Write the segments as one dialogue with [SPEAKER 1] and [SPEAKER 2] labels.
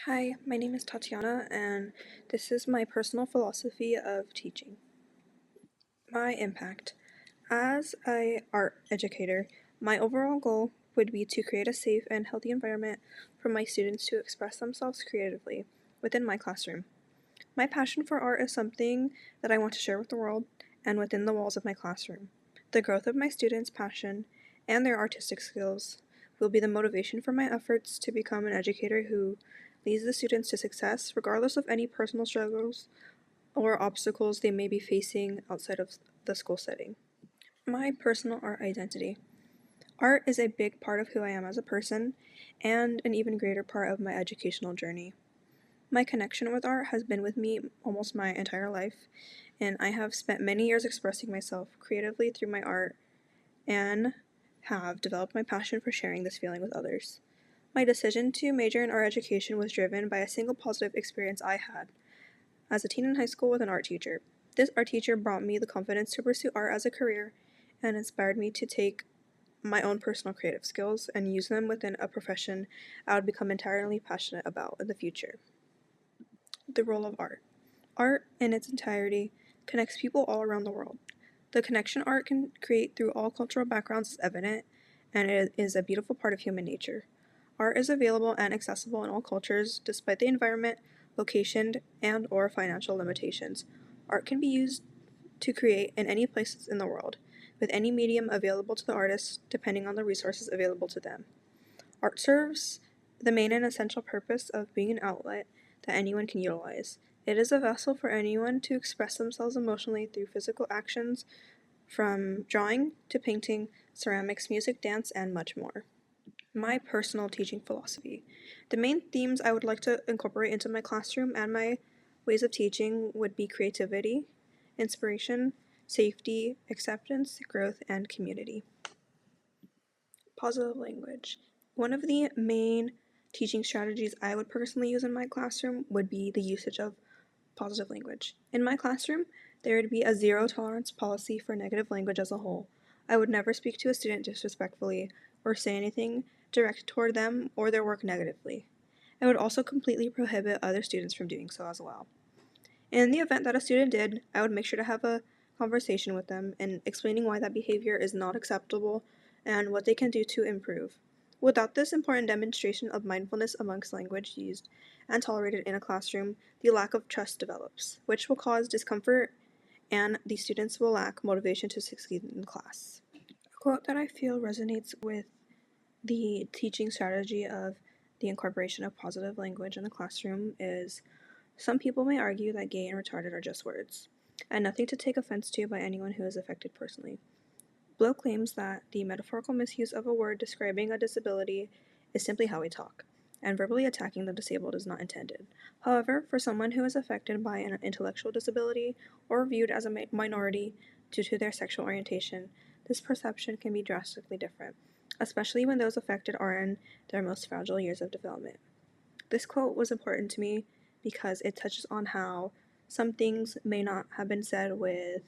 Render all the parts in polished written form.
[SPEAKER 1] Hi, my name is Tatiyana, and this is my personal philosophy of teaching. My impact. As a art educator, my overall goal would be to create a safe and healthy environment for my students to express themselves creatively within my classroom. My passion for art is something that I want to share with the world and within the walls of my classroom. The growth of my students' passion and their artistic skills will be the motivation for my efforts to become an educator who leads the students to success regardless of any personal struggles or obstacles they may be facing outside of the school setting. My personal art identity. Art is a big part of who I am as a person and an even greater part of my educational journey. My connection with art has been with me almost my entire life, and I have spent many years expressing myself creatively through my art and have developed my passion for sharing this feeling with others. My decision to major in art education was driven by a single positive experience I had as a teen in high school with an art teacher. This art teacher brought me the confidence to pursue art as a career and inspired me to take my own personal creative skills and use them within a profession I would become entirely passionate about in the future. The role of art. Art, in its entirety, connects people all around the world. The connection art can create through all cultural backgrounds is evident, and it is a beautiful part of human nature. Art is available and accessible in all cultures, despite the environment, location, and/or financial limitations. Art can be used to create in any places in the world, with any medium available to the artist, depending on the resources available to them. Art serves the main and essential purpose of being an outlet that anyone can utilize. It is a vessel for anyone to express themselves emotionally through physical actions, from drawing to painting, ceramics, music, dance, and much more. My personal teaching philosophy. The main themes I would like to incorporate into my classroom and my ways of teaching would be creativity, inspiration, safety, acceptance, growth, and community. Positive language. One of the main teaching strategies I would personally use in my classroom would be the usage of positive language. In my classroom, there would be a zero tolerance policy for negative language as a whole. I would never speak to a student disrespectfully or say anything directed toward them or their work negatively. I would also completely prohibit other students from doing so as well. In the event that a student did, I would make sure to have a conversation with them and explaining why that behavior is not acceptable and what they can do to improve. Without this important demonstration of mindfulness amongst language used and tolerated in a classroom, the lack of trust develops, which will cause discomfort and the students will lack motivation to succeed in class. A quote that I feel resonates with the teaching strategy of the incorporation of positive language in the classroom is: some people may argue that gay and retarded are just words, and nothing to take offense to by anyone who is affected personally. Blow claims that the metaphorical misuse of a word describing a disability is simply how we talk, and verbally attacking the disabled is not intended. However, for someone who is affected by an intellectual disability or viewed as a minority due to their sexual orientation, this perception can be drastically different, especially when those affected are in their most fragile years of development. This quote was important to me because it touches on how some things may not have been said with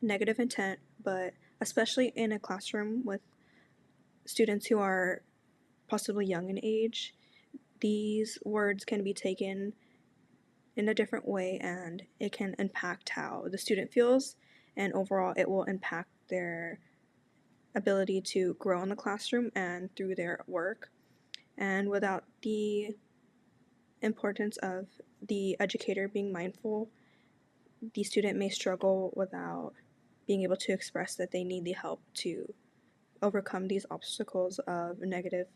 [SPEAKER 1] negative intent, but especially in a classroom with students who are possibly young in age, these words can be taken in a different way and it can impact how the student feels, and overall, it will impact their ability to grow in the classroom and through their work. And without the importance of the educator being mindful, the student may struggle without being able to express that they need the help to overcome these obstacles of negative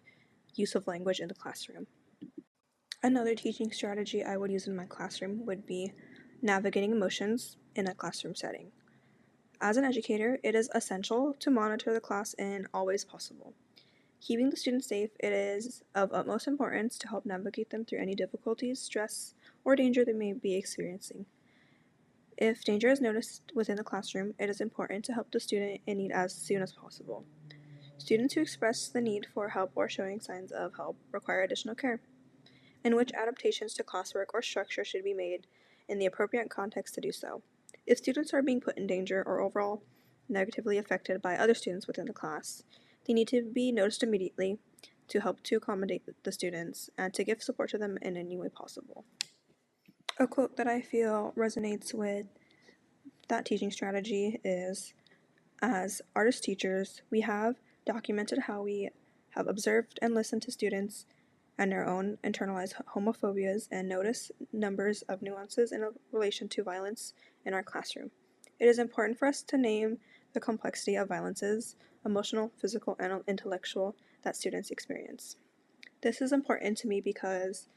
[SPEAKER 1] use of language in the classroom. Another teaching strategy I would use in my classroom would be navigating emotions in a classroom setting. As an educator, it is essential to monitor the class in all ways possible. Keeping the students safe, it is of utmost importance to help navigate them through any difficulties, stress, or danger they may be experiencing. If danger is noticed within the classroom, it is important to help the student in need as soon as possible. Students who express the need for help or showing signs of help require additional care, in which adaptations to classwork or structure should be made in the appropriate context to do so. If students are being put in danger or overall negatively affected by other students within the class, they need to be noticed immediately, to help to accommodate the students and to give support to them in any way possible. A quote that I feel resonates with that teaching strategy is, as artist teachers, we have documented how we have observed and listened to students and their own internalized homophobias and notice numbers of nuances in relation to violence in our classroom. It is important for us to name the complexity of violences, emotional, physical, and intellectual, that students experience. This is important to me because,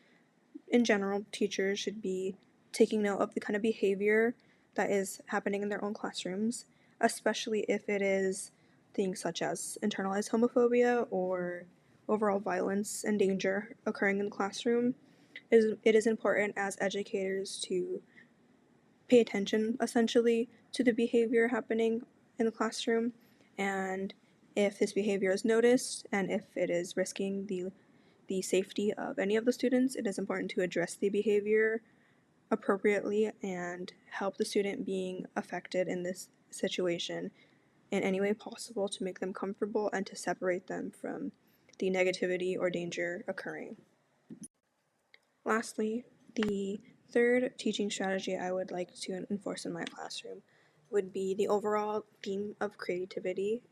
[SPEAKER 1] in general, teachers should be taking note of the kind of behavior that is happening in their own classrooms, especially if it is things such as internalized homophobia or overall violence and danger occurring in the classroom. It is important as educators to pay attention essentially to the behavior happening in the classroom, and if this behavior is noticed and if it is risking the safety of any of the students, it is important to address the behavior appropriately and help the student being affected in this situation in any way possible to make them comfortable and to separate them from the negativity or danger occurring. Lastly, the third teaching strategy I would like to enforce in my classroom would be the overall theme of creativity.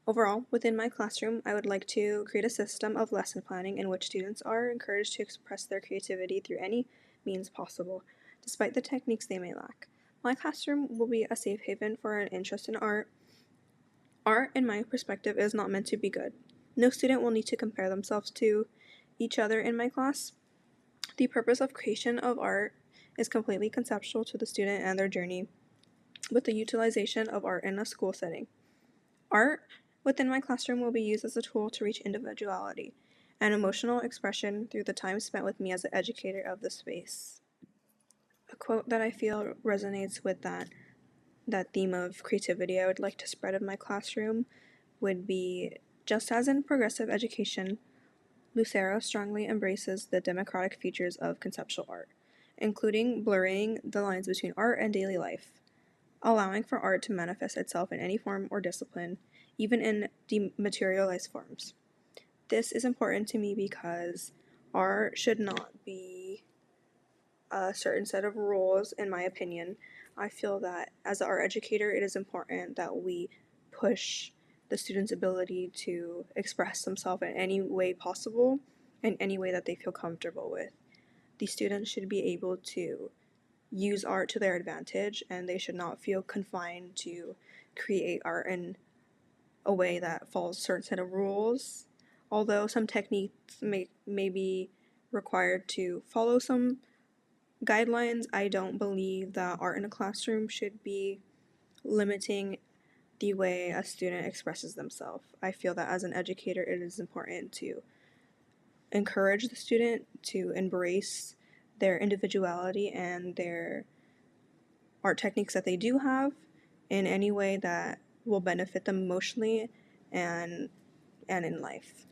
[SPEAKER 1] Overall, within my classroom, I would like to create a system of lesson planning in which students are encouraged to express their creativity through any means possible, despite the techniques they may lack. My classroom will be a safe haven for an interest in art. Art, in my perspective, is not meant to be good. No student will need to compare themselves to each other in my class. The purpose of creation of art is completely conceptual to the student and their journey with the utilization of art in a school setting. Art within my classroom will be used as a tool to reach individuality and emotional expression through the time spent with me as the educator of the space. A quote that I feel resonates with that theme of creativity I would like to spread in my classroom would be, just as in progressive education, Lucero strongly embraces the democratic features of conceptual art, including blurring the lines between art and daily life, allowing for art to manifest itself in any form or discipline, even in dematerialized forms. This is important to me because art should not be a certain set of rules, in my opinion. I feel that as an art educator, it is important that we push the students' ability to express themselves in any way possible, in any way that they feel comfortable with. The students should be able to use art to their advantage, and they should not feel confined to create art in a way that follows a certain set of rules. Although some techniques may be required to follow some guidelines, I don't believe that art in a classroom should be limiting the way a student expresses themselves. I feel that as an educator, it is important to encourage the student to embrace their individuality and their art techniques that they do have in any way that will benefit them emotionally and in life.